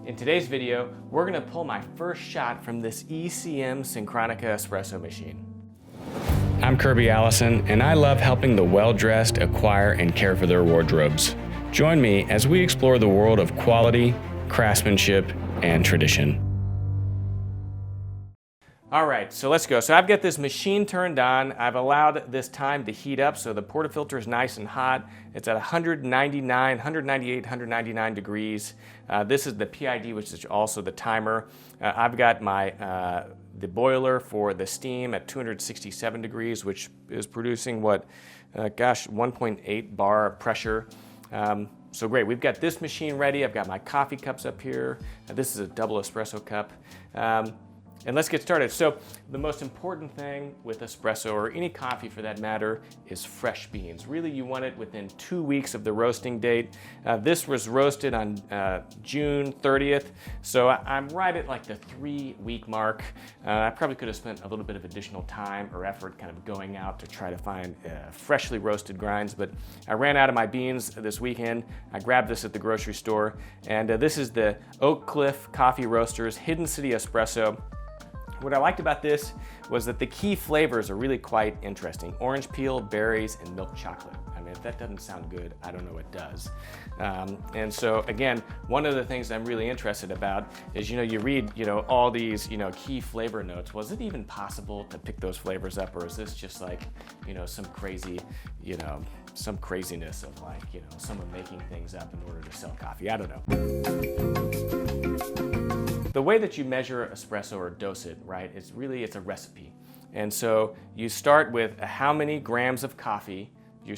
In today's video, we're gonna pull my first shot from this ECM Synchronica espresso machine. I'm Kirby Allison, and I love helping the well-dressed acquire and care for their wardrobes. Join me as we explore the world of quality, craftsmanship, and tradition. All right, so let's go. So I've got this machine turned on. I've allowed this time to heat up so the portafilter is nice and hot. It's at 198, 199 degrees. This is the PID, which is also the timer. I've got my the boiler for the steam at 267 degrees, which is producing 1.8 bar of pressure. So great, we've got this machine ready. I've got my coffee cups up here. This is a double espresso cup. And let's get started. So the most important thing with espresso, or any coffee for that matter, is fresh beans. Really, you want it within 2 weeks of the roasting date. This was roasted on June 30th, so I'm right at like the 3-week mark. I probably could have spent a little bit of additional time or effort kind of going out to try to find freshly roasted grinds, but I ran out of my beans this weekend. I grabbed this at the grocery store, and this is the Oak Cliff Coffee Roasters Hidden City Espresso. What I liked about this was that the key flavors are really quite interesting. Orange peel, berries, and milk chocolate. I mean, if that doesn't sound good, I don't know what does. And so again, one of the things I'm really interested about is, you read, all these, key flavor notes. Was it even possible to pick those flavors up, or is this just like, some crazy, some craziness of like, someone making things up in order to sell coffee? I don't know. The way that you measure espresso or dose it, right, it's a recipe. And so you start with how many grams of coffee you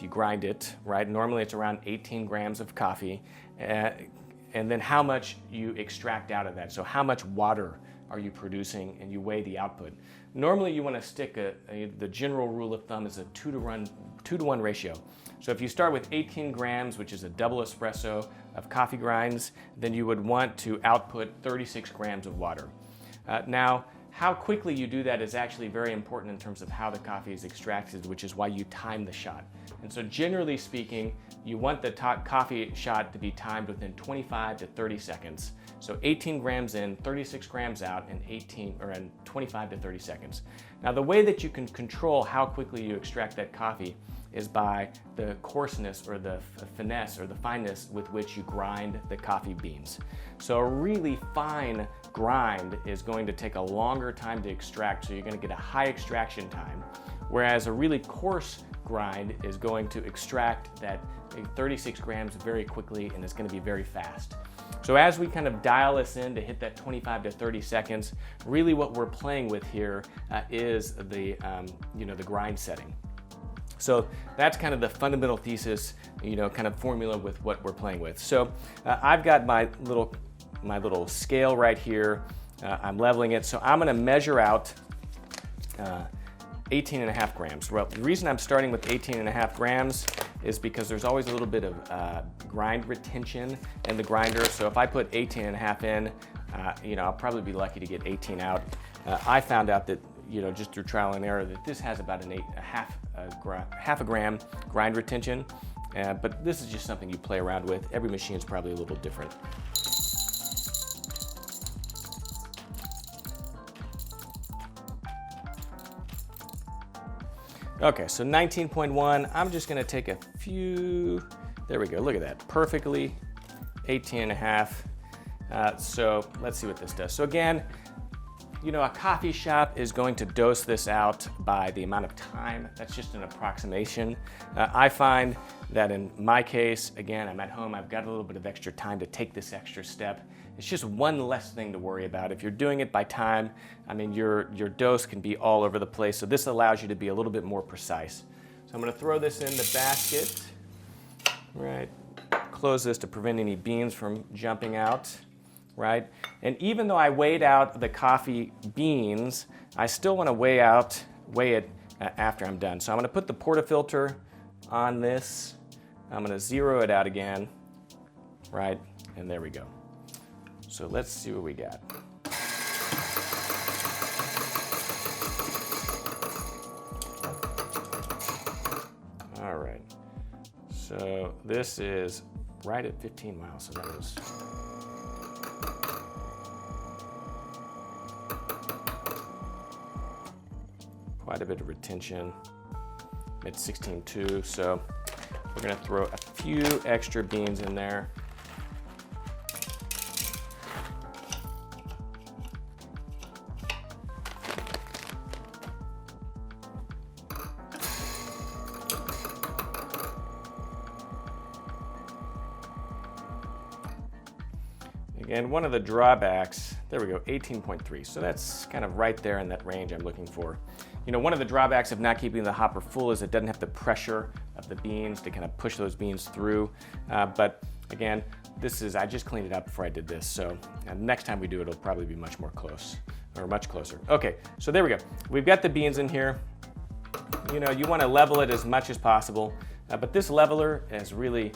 grind it, right? Normally it's around 18 grams of coffee, and then how much you extract out of that. So how much water are you producing, and you weigh the output. Normally you want to stick the general rule of thumb is a 2-to-1 ratio. So if you start with 18 grams, which is a double espresso of coffee grinds, then you would want to output 36 grams of water. Now, how quickly you do that is actually very important in terms of how the coffee is extracted, which is why you time the shot. And so generally speaking, you want the coffee shot to be timed within 25 to 30 seconds. So 18 grams in, 36 grams out, in 25 to 30 seconds. Now the way that you can control how quickly you extract that coffee is by the coarseness or the finesse or the fineness with which you grind the coffee beans. So a really fine grind is going to take a longer time to extract, so you're going to get a high extraction time, whereas a really coarse grind is going to extract that 36 grams very quickly, and it's going to be very fast. So as we kind of dial this in to hit that 25 to 30 seconds, really what we're playing with here is the grind setting. So that's kind of the fundamental thesis, kind of formula with what we're playing with. So I've got my little scale right here. I'm leveling it. So I'm going to measure out 18.5 grams. Well, the reason I'm starting with 18.5 grams is because there's always a little bit of grind retention in the grinder. So if I put 18.5 in, I'll probably be lucky to get 18 out. I found out that, just through trial and error, that this has about half a gram grind retention. But this is just something you play around with. Every machine is probably a little different. Okay, so 19.1, I'm just gonna take a few, there we go, look at that, perfectly, 18.5. So let's see what this does. So again, a coffee shop is going to dose this out by the amount of time. That's just an approximation. I find that in my case, again, I'm at home, I've got a little bit of extra time to take this extra step. It's just one less thing to worry about. If you're doing it by time, I mean, your dose can be all over the place. So this allows you to be a little bit more precise. So I'm gonna throw this in the basket, right? Close this to prevent any beans from jumping out, right? And even though I weighed out the coffee beans, I still wanna weigh it after I'm done. So I'm gonna put the portafilter on this. I'm gonna zero it out again, right? And there we go. So let's see what we got. All right, so this is right at 15 miles, so that was quite a bit of retention. At 16.2, so we're gonna throw a few extra beans in there. Again, one of the drawbacks, there we go, 18.3. So that's kind of right there in that range I'm looking for. You know, one of the drawbacks of not keeping the hopper full is it doesn't have the pressure of the beans to kind of push those beans through. But again, I just cleaned it up before I did this. So next time we do it, it'll probably be much closer. Okay, so there we go. We've got the beans in here. You know, you want to level it as much as possible, but this leveler is really,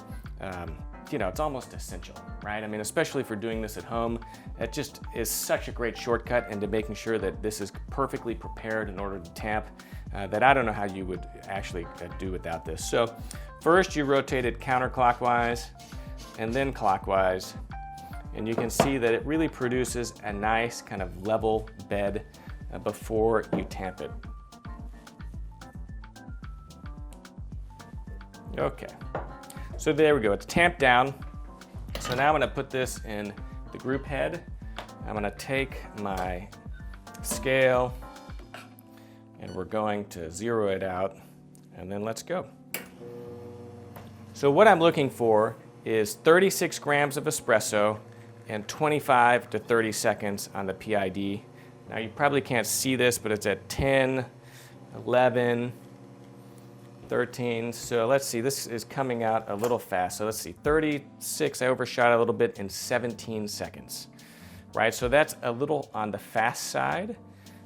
you know, it's almost essential, right? I mean, especially for doing this at home, it just is such a great shortcut into making sure that this is perfectly prepared in order to tamp, that I don't know how you would actually do without this. So first you rotate it counterclockwise and then clockwise, and you can see that it really produces a nice kind of level bed before you tamp it. Okay. So there we go, it's tamped down. So now I'm gonna put this in the group head. I'm gonna take my scale and we're going to zero it out, and then let's go. So what I'm looking for is 36 grams of espresso and 25 to 30 seconds on the PID. Now you probably can't see this, but it's at 10, 11, 13, so let's see, this is coming out a little fast. So let's see, 36, I overshot a little bit in 17 seconds, right? So that's a little on the fast side,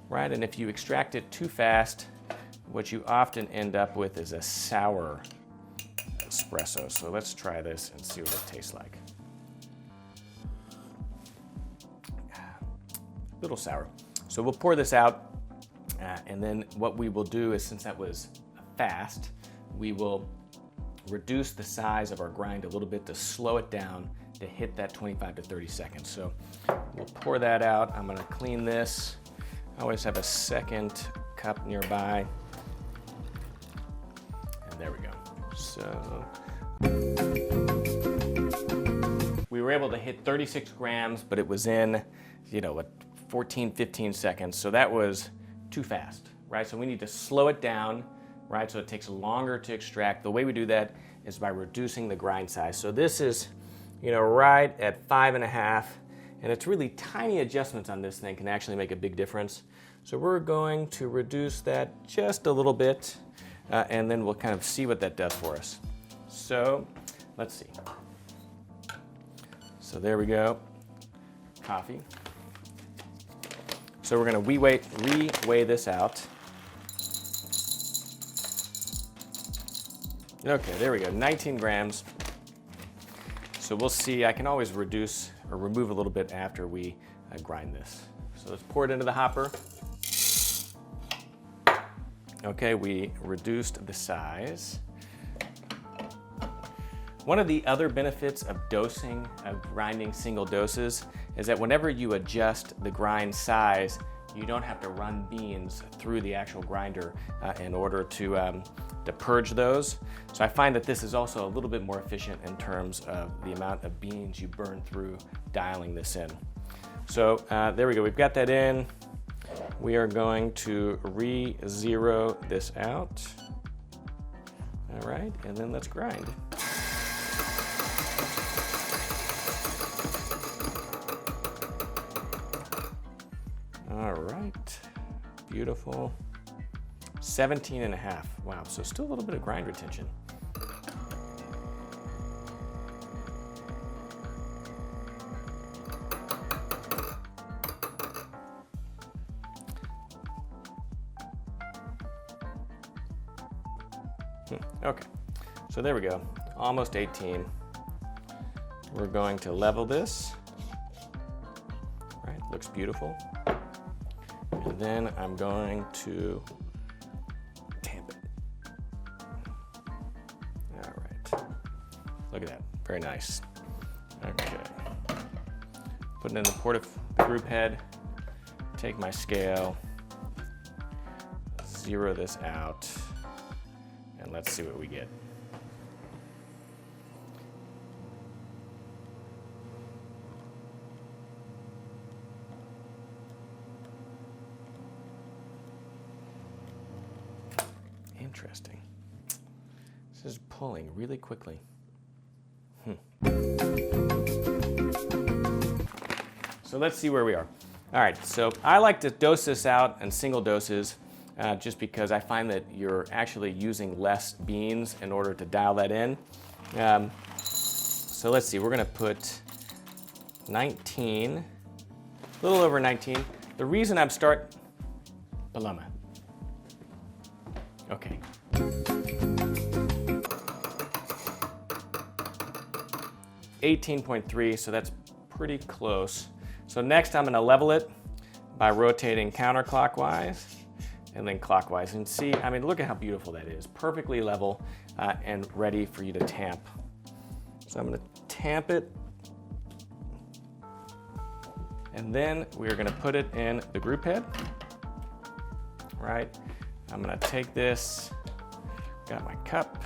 right? And if you extract it too fast, what you often end up with is a sour espresso. So let's try this and see what it tastes like. A little sour. So we'll pour this out, and then what we will do is, since that was fast, we will reduce the size of our grind a little bit to slow it down to hit that 25 to 30 seconds. So we'll pour that out. I'm gonna clean this. I always have a second cup nearby. And there we go. So we were able to hit 36 grams, but it was in, you know, 14, 15 seconds. So that was too fast, right? So we need to slow it down, right? So it takes longer to extract. The way we do that is by reducing the grind size. So this is, you know, right at 5.5, and it's really tiny adjustments on this thing can actually make a big difference. So we're going to reduce that just a little bit, and then we'll kind of see what that does for us. So let's see. So there we go, coffee. So we're gonna re-weigh this out. Okay, there we go, 19 grams. So we'll see, I can always reduce or remove a little bit after we grind this. So let's pour it into the hopper. Okay, we reduced the size. One of the other benefits of dosing, of grinding single doses, is that whenever you adjust the grind size, you don't have to run beans through the actual grinder in order to purge those. So I find that this is also a little bit more efficient in terms of the amount of beans you burn through dialing this in. So there we go, we've got that in. We are going to re-zero this out. All right, and then let's grind. All right, beautiful. 17.5, wow, so still a little bit of grind retention. Okay, so there we go, almost 18. We're going to level this. All right, looks beautiful. And then I'm going to tamp it. All right, look at that, very nice. Okay, put it in the group head, take my scale, zero this out, and let's see what we get. Interesting. This is pulling really quickly. So let's see where we are. All right, so I like to dose this out in single doses just because I find that you're actually using less beans in order to dial that in. So let's see, we're gonna put 19, a little over 19. The reason I'm Paloma. Okay. $18.3, so that's pretty close. So next I'm gonna level it by rotating counterclockwise and then clockwise. And see, I mean, look at how beautiful that is. Perfectly level and ready for you to tamp. So I'm gonna tamp it. And then we're gonna put it in the group head, right? I'm gonna take this, got my cup,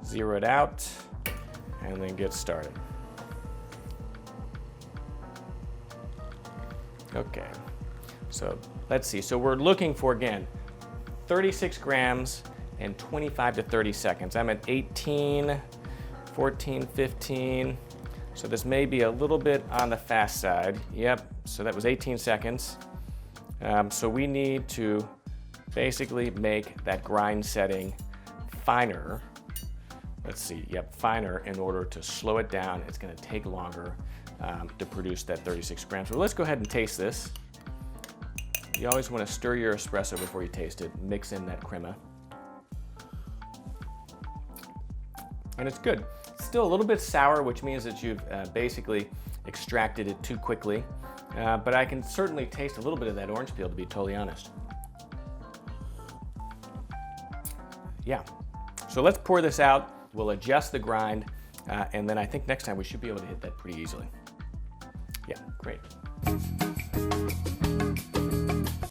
zero it out, and then get started. Okay, so let's see. So we're looking for, again, 36 grams and 25 to 30 seconds. I'm at 18, 14, 15. So this may be a little bit on the fast side. Yep, so that was 18 seconds. So we need to basically make that grind setting finer. Let's see, yep, finer in order to slow it down. It's gonna take longer to produce that 36 grams. So let's go ahead and taste this. You always wanna stir your espresso before you taste it. Mix in that crema. And it's good. It's still a little bit sour, which means that you've basically extracted it too quickly. But I can certainly taste a little bit of that orange peel, to be totally honest. Yeah, so let's pour this out. We'll adjust the grind, and then I think next time we should be able to hit that pretty easily. Yeah, great.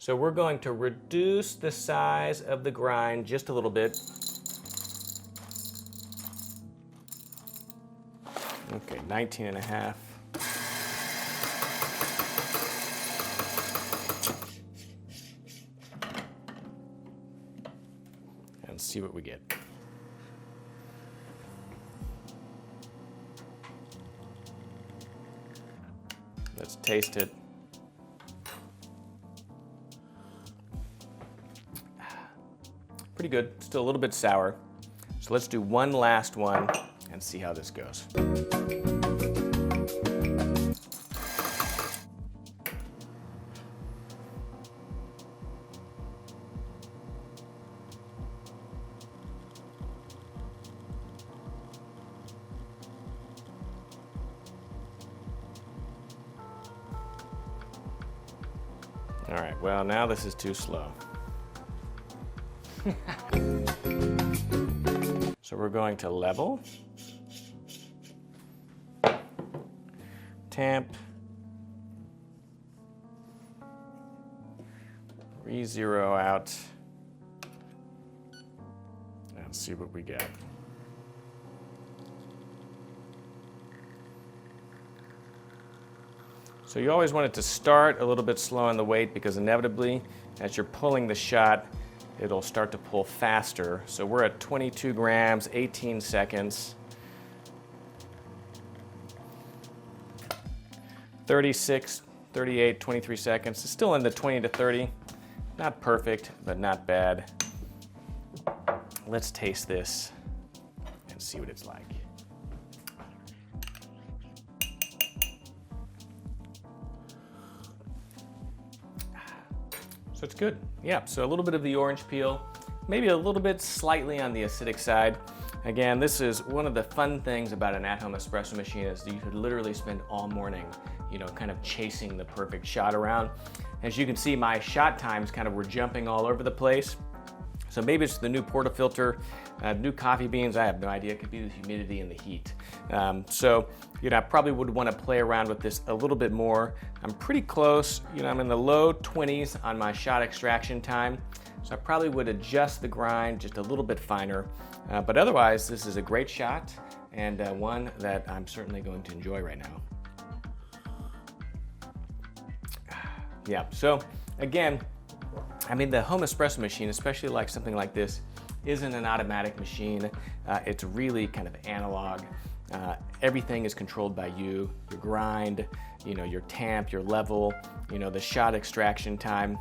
So we're going to reduce the size of the grind just a little bit. Okay, 19 and a half. And see what we get. Let's taste it. Pretty good, still a little bit sour. So let's do one last one and see how this goes. All right, well, now this is too slow. So we're going to level, tamp, re-zero out, and see what we get. So you always want it to start a little bit slow on the weight because inevitably, as you're pulling the shot, it'll start to pull faster. So we're at 22 grams, 18 seconds. 36, 38, 23 seconds. It's still in the 20 to 30. Not perfect, but not bad. Let's taste this and see what it's like. So it's good. Yeah, so a little bit of the orange peel, maybe a little bit slightly on the acidic side. Again, this is one of the fun things about an at-home espresso machine is you could literally spend all morning, you know, kind of chasing the perfect shot around. As you can see, my shot times kind of were jumping all over the place. So maybe it's the new portafilter, new coffee beans, I have no idea. It could be the humidity and the heat. So, I probably would want to play around with this a little bit more. I'm pretty close, I'm in the low 20s on my shot extraction time. So I probably would adjust the grind just a little bit finer. But otherwise, this is a great shot and one that I'm certainly going to enjoy right now. Yeah, so again, the home espresso machine, especially like something like this, isn't an automatic machine. It's really kind of analog. Everything is controlled by you, your grind, your tamp, your level, the shot extraction time.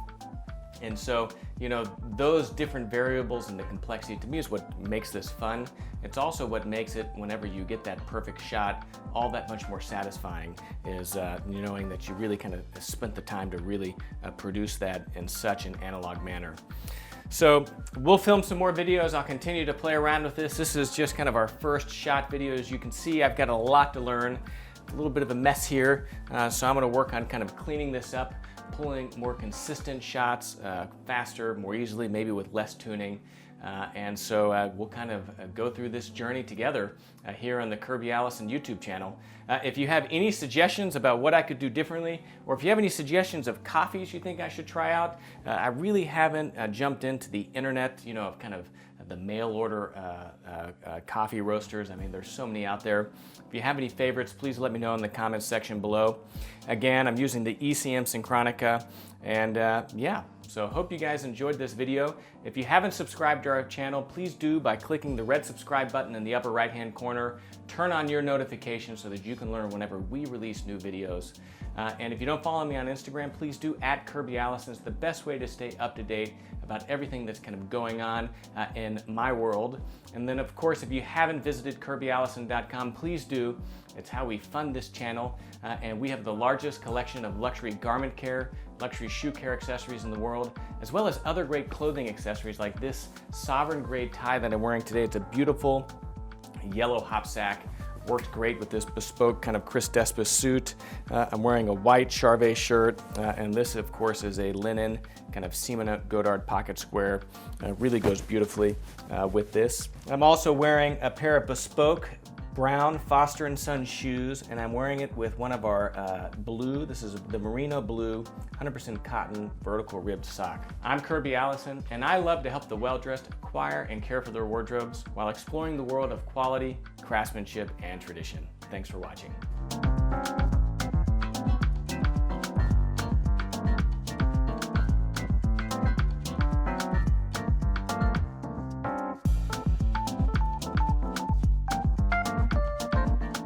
And so, those different variables and the complexity to me is what makes this fun. It's also what makes it, whenever you get that perfect shot, all that much more satisfying is knowing that you really kind of spent the time to really produce that in such an analog manner. So we'll film some more videos. I'll continue to play around with this. This is just kind of our first shot video. As you can see, I've got a lot to learn, a little bit of a mess here. So I'm gonna work on kind of cleaning this up, pulling more consistent shots faster, more easily, maybe with less tuning. And so we'll kind of go through this journey together here on the Kirby Allison YouTube channel. If you have any suggestions about what I could do differently, or if you have any suggestions of coffees you think I should try out, I really haven't jumped into the internet, of kind of the mail order coffee roasters. There's so many out there. If you have any favorites, please let me know in the comments section below. Again, I'm using the ECM Synchronica, and yeah, so hope you guys enjoyed this video. If you haven't subscribed to our channel, please do by clicking the red subscribe button in the upper right-hand corner. Turn on your notifications so that you can learn whenever we release new videos. And if you don't follow me on Instagram, please do @Kirby Allison. It's the best way to stay up to date about everything that's kind of going on in my world. And then, of course, if you haven't visited KirbyAllison.com, please do. It's how we fund this channel. And we have the largest collection of luxury garment care, luxury shoe care accessories in the world, as well as other great clothing accessories like this sovereign grade tie that I'm wearing today. It's a beautiful yellow hop sack. Worked great with this bespoke kind of Chris Despa suit. I'm wearing a white Charvet shirt, and this, of course, is a linen kind of Simon Godard pocket square. Really goes beautifully with this. I'm also wearing a pair of bespoke brown Foster & Son shoes, and I'm wearing it with one of our blue, this is the merino blue, 100% cotton vertical ribbed sock. I'm Kirby Allison, and I love to help the well-dressed acquire and care for their wardrobes while exploring the world of quality, craftsmanship, and tradition. Thanks for watching.